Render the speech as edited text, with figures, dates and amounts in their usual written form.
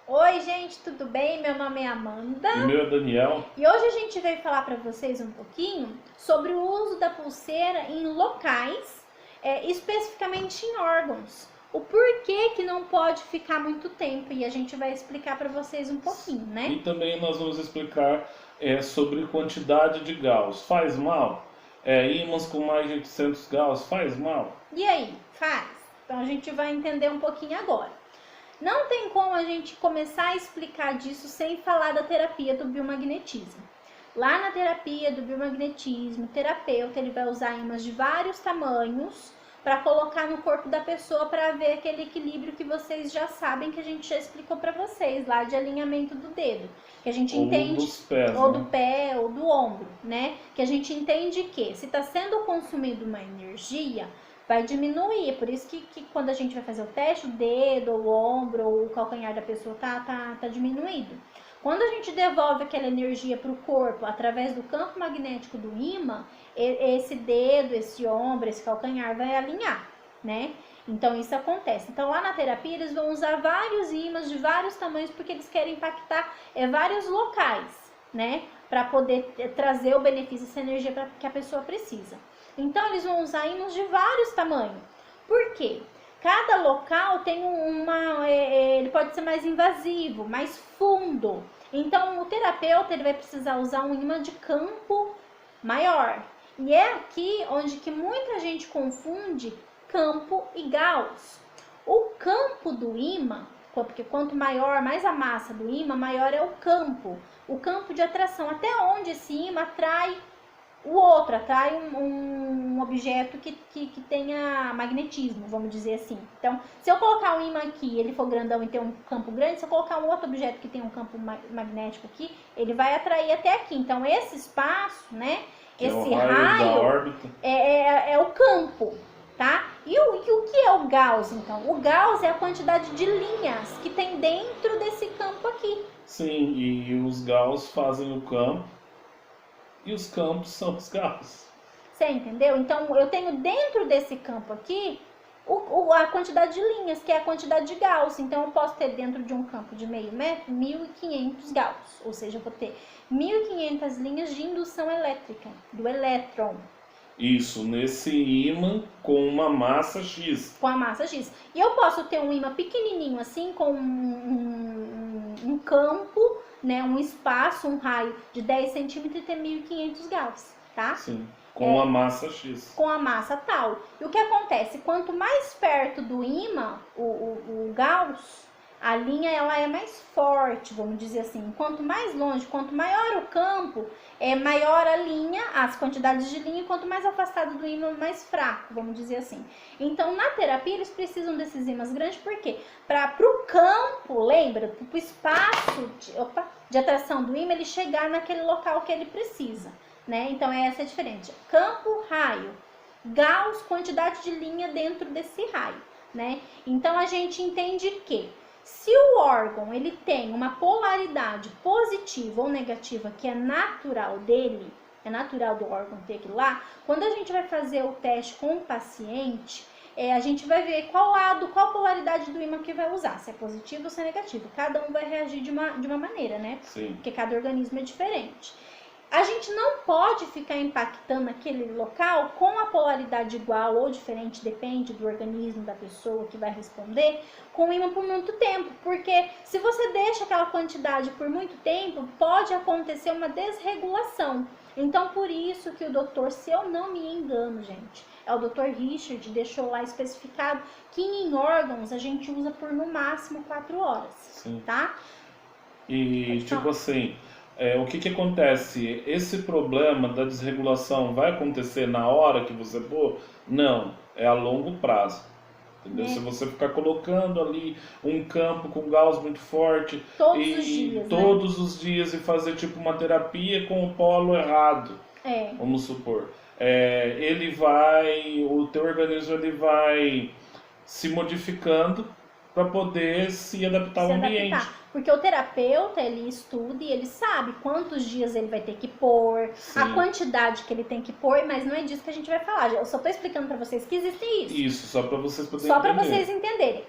Oi, gente, tudo bem? Meu nome é Amanda. E o meu é Daniel. E hoje a gente veio falar para vocês um pouquinho sobre o uso da pulseira em locais, especificamente em órgãos. O porquê que não pode ficar muito tempo e a gente vai explicar para vocês um pouquinho, né? E também nós vamos explicar sobre quantidade de Gauss. Faz mal? Ímãs com mais de 800 Gauss faz mal? E aí, faz? Então a gente vai entender um pouquinho agora. Não tem como a gente começar a explicar disso sem falar da terapia do biomagnetismo. Lá na terapia do biomagnetismo, o terapeuta ele vai usar ímãs de vários tamanhos para colocar no corpo da pessoa para ver aquele equilíbrio que vocês já sabem, que a gente já explicou para vocês lá de alinhamento do dedo, que a gente entende, dos pés, ou né? do pé ou do ombro, né? Que a gente entende que se está sendo consumido uma energia, vai diminuir. É por isso que quando a gente vai fazer o teste, o dedo, o ombro ou o calcanhar da pessoa tá diminuído. Quando a gente devolve aquela energia para o corpo através do campo magnético do ímã, esse dedo, esse ombro, esse calcanhar vai alinhar, né? Então isso acontece. Então lá na terapia eles vão usar vários ímãs de vários tamanhos porque eles querem impactar vários locais, né? Para poder trazer o benefício, essa energia que a pessoa precisa. Então eles vão usar ímãs de vários tamanhos. Por quê? Cada local tem ele pode ser mais invasivo, mais fundo. Então o terapeuta ele vai precisar usar um ímã de campo maior. E é aqui onde que muita gente confunde campo e Gauss. O campo do ímã, porque quanto maior, mais a massa do ímã, maior é o campo de atração, até onde esse ímã atrai o outro, atrai um objeto que tenha magnetismo, vamos dizer assim. Então, se eu colocar um ímã aqui, ele for grandão e ter um campo grande, se eu colocar um outro objeto que tem um campo magnético aqui, ele vai atrair até aqui. Então, esse espaço, né, esse raio é o campo, tá? E o que é o Gauss, então? O Gauss é a quantidade de linhas que tem dentro desse campo aqui. Sim, e os Gauss fazem o campo. E os campos são os Gauss. Você entendeu? Então, eu tenho dentro desse campo aqui a quantidade de linhas, que é a quantidade de Gauss. Então, eu posso ter dentro de um campo de meio metro, 1.500 Gauss. Ou seja, eu vou ter 1.500 linhas de indução elétrica, do elétron. Isso, nesse ímã com uma massa X. Com a massa X. E eu posso ter um ímã pequenininho assim, com um campo, né, um espaço, um raio de 10 centímetros e ter 1.500 Gauss, tá? Sim, com a massa X. Com a massa tal. E o que acontece? Quanto mais perto do ímã, o Gauss, a linha ela é mais forte, vamos dizer assim. Quanto mais longe, quanto maior o campo, maior a linha, as quantidades de linha, e quanto mais afastado do ímã, mais fraco, vamos dizer assim. Então, na terapia, eles precisam desses ímãs grandes, por quê? Para o campo, lembra? Para o espaço de atração do ímã, ele chegar naquele local que ele precisa, né? Então, essa é a diferença. Campo, raio. Gauss, quantidade de linha dentro desse raio, né? Então, a gente entende que se o órgão ele tem uma polaridade positiva ou negativa que é natural dele, é natural do órgão ter aquilo lá, quando a gente vai fazer o teste com o paciente, a gente vai ver qual polaridade do ímã que vai usar, se é positivo ou se é negativo. Cada um vai reagir de uma maneira, né? Sim. Porque cada organismo é diferente. A gente não pode ficar impactando aquele local com a polaridade igual ou diferente, depende do organismo da pessoa que vai responder, com o ímã por muito tempo, porque se você deixa aquela quantidade por muito tempo, pode acontecer uma desregulação. Então, por isso que o doutor, se eu não me engano, gente, o doutor Richard deixou lá especificado que em órgãos a gente usa por no máximo 4 horas, Sim. tá? E tipo assim, o que acontece? Esse problema da desregulação vai acontecer na hora que você pôr? Não, é a longo prazo. Entendeu? Se você ficar colocando ali um campo com Gauss muito forte todos os dias e fazer tipo uma terapia com o polo errado, vamos supor, o teu organismo ele vai se modificando para poder se adaptar ao ambiente. Porque o terapeuta, ele estuda e ele sabe quantos dias ele vai ter que pôr, Sim. a quantidade que ele tem que pôr, mas não é disso que a gente vai falar. Eu só tô explicando para vocês que existe isso. Isso, só para vocês poderem entender. Só para vocês entenderem.